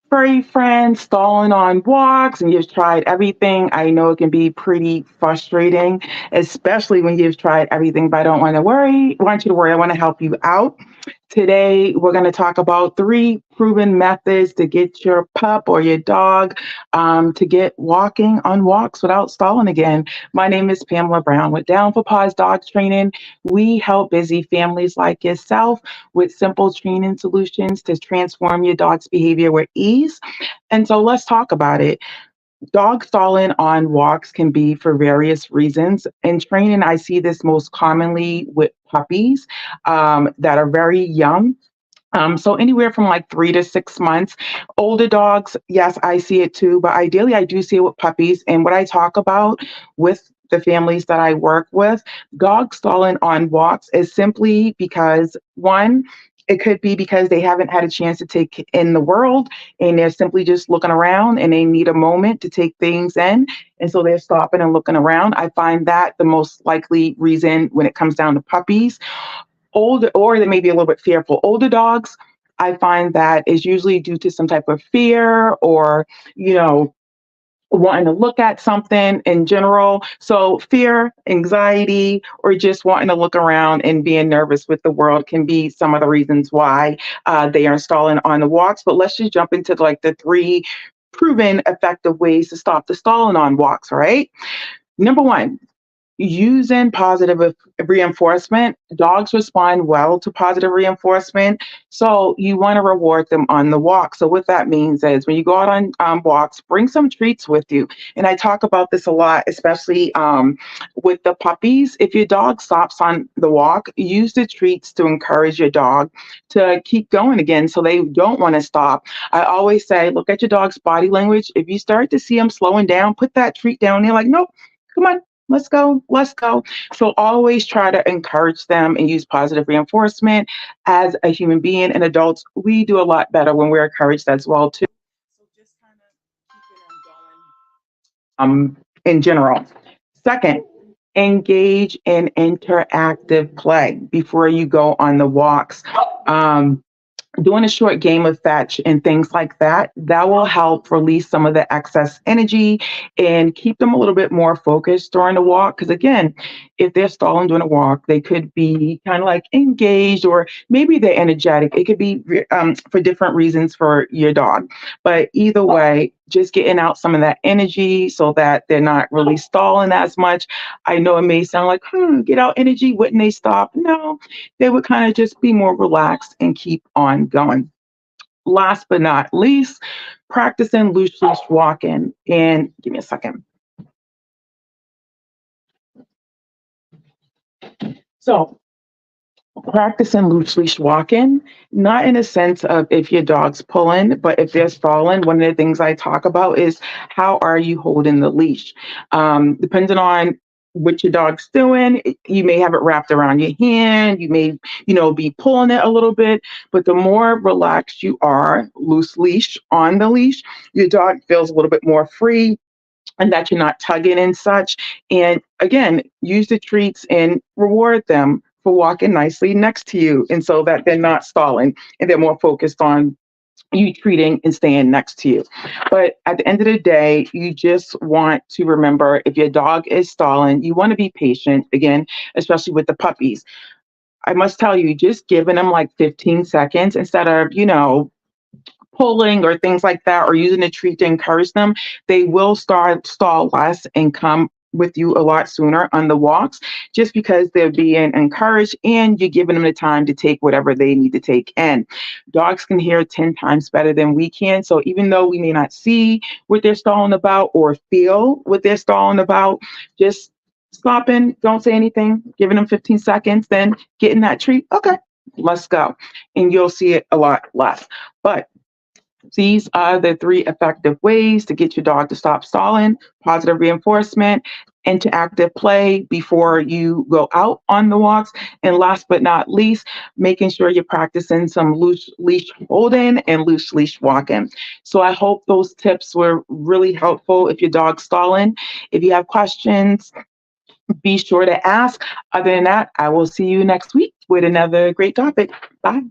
Furry friends stalling on walks and you've tried everything. I know it can be pretty frustrating, especially when you've tried everything, but I don't want to worry. Want you to worry. I want to help you out. Today, we're going to talk about three proven methods to get your pup or your dog to get walking on walks without stalling again. My name is Pamela Brown with Down for Paws Dog Training. We help busy families like yourself with simple training solutions to transform your dog's behavior with ease. And so let's talk about it. Dog stalling on walks can be for various reasons. In training, I see this most commonly with puppies that are very young. So anywhere from like 3 to 6 months. Older dogs, yes, I see it too, but ideally I do see it with puppies. And what I talk about with the families that I work with, dog stalling on walks is simply because one, it could be because they haven't had a chance to take in the world and they're simply just looking around and they need a moment to take things in. And so they're stopping and looking around. I find that the most likely reason when it comes down to puppies. Older, or they may be a little bit fearful. Older dogs, I find that is usually due to some type of fear or, you know, wanting to look at something in general. So fear, anxiety, or just wanting to look around and being nervous with the world can be some of the reasons why they are installing on the walks. But let's just jump into like the three proven effective ways to stop the stalling on walks, right? Number one, using positive reinforcement. Dogs respond well to positive reinforcement. So you want to reward them on the walk. So what that means is when you go out on walks, bring some treats with you. And I talk about this a lot, especially with the puppies. If your dog stops on the walk, use the treats to encourage your dog to keep going again so they don't want to stop. I always say, look at your dog's body language. If you start to see them slowing down, put that treat down. They're like, nope, come on, let's go, let's go. So always try to encourage them and use positive reinforcement. As a human being and adults, we do a lot better when we're encouraged as well too. So just kind of keeping them going in general. Second, engage in interactive play before you go on the walks. Um, Doing a short game of fetch and things like that, that will help release some of the excess energy and keep them a little bit more focused during the walk. Because again, if they're stalling during a walk, they could be kind of like engaged or maybe they're energetic. It could be for different reasons for your dog. But either way, just getting out some of that energy so that they're not really stalling as much. I know it may sound like, get out energy. Wouldn't they stop? No, they would kind of just be more relaxed and keep on going. Last but not least, practicing loose leash walking. And give me a second. So, practicing loose leash walking, not in a sense of if your dog's pulling, but if they're stalling, one of the things I talk about is how are you holding the leash? Depending on what your dog's doing, you may have it wrapped around your hand, you may, be pulling it a little bit, but the more relaxed you are, loose leash on the leash, your dog feels a little bit more free and that you're not tugging and such. And again, use the treats and reward them for walking nicely next to you. And so that they're not stalling and they're more focused on you treating and staying next to you. But at the end of the day, you just want to remember if your dog is stalling, you want to be patient again, especially with the puppies. I must tell you, just giving them like 15 seconds instead of, pulling or things like that or using a treat to encourage them, they will start stall less and come with you a lot sooner on the walks just because they're being encouraged and you're giving them the time to take whatever they need to take in. Dogs can hear 10 times better than we can. So even though we may not see what they're stalling about or feel what they're stalling about, just stopping, don't say anything, giving them 15 seconds, then getting that treat. Okay, let's go. And you'll see it a lot less. But these are the three effective ways to get your dog to stop stalling: positive reinforcement, interactive play before you go out on the walks, and last but not least, making sure you're practicing some loose leash holding and loose leash walking. So I hope those tips were really helpful if your dog's stalling. If you have questions, be sure to ask. Other than that, I will see you next week with another great topic. Bye.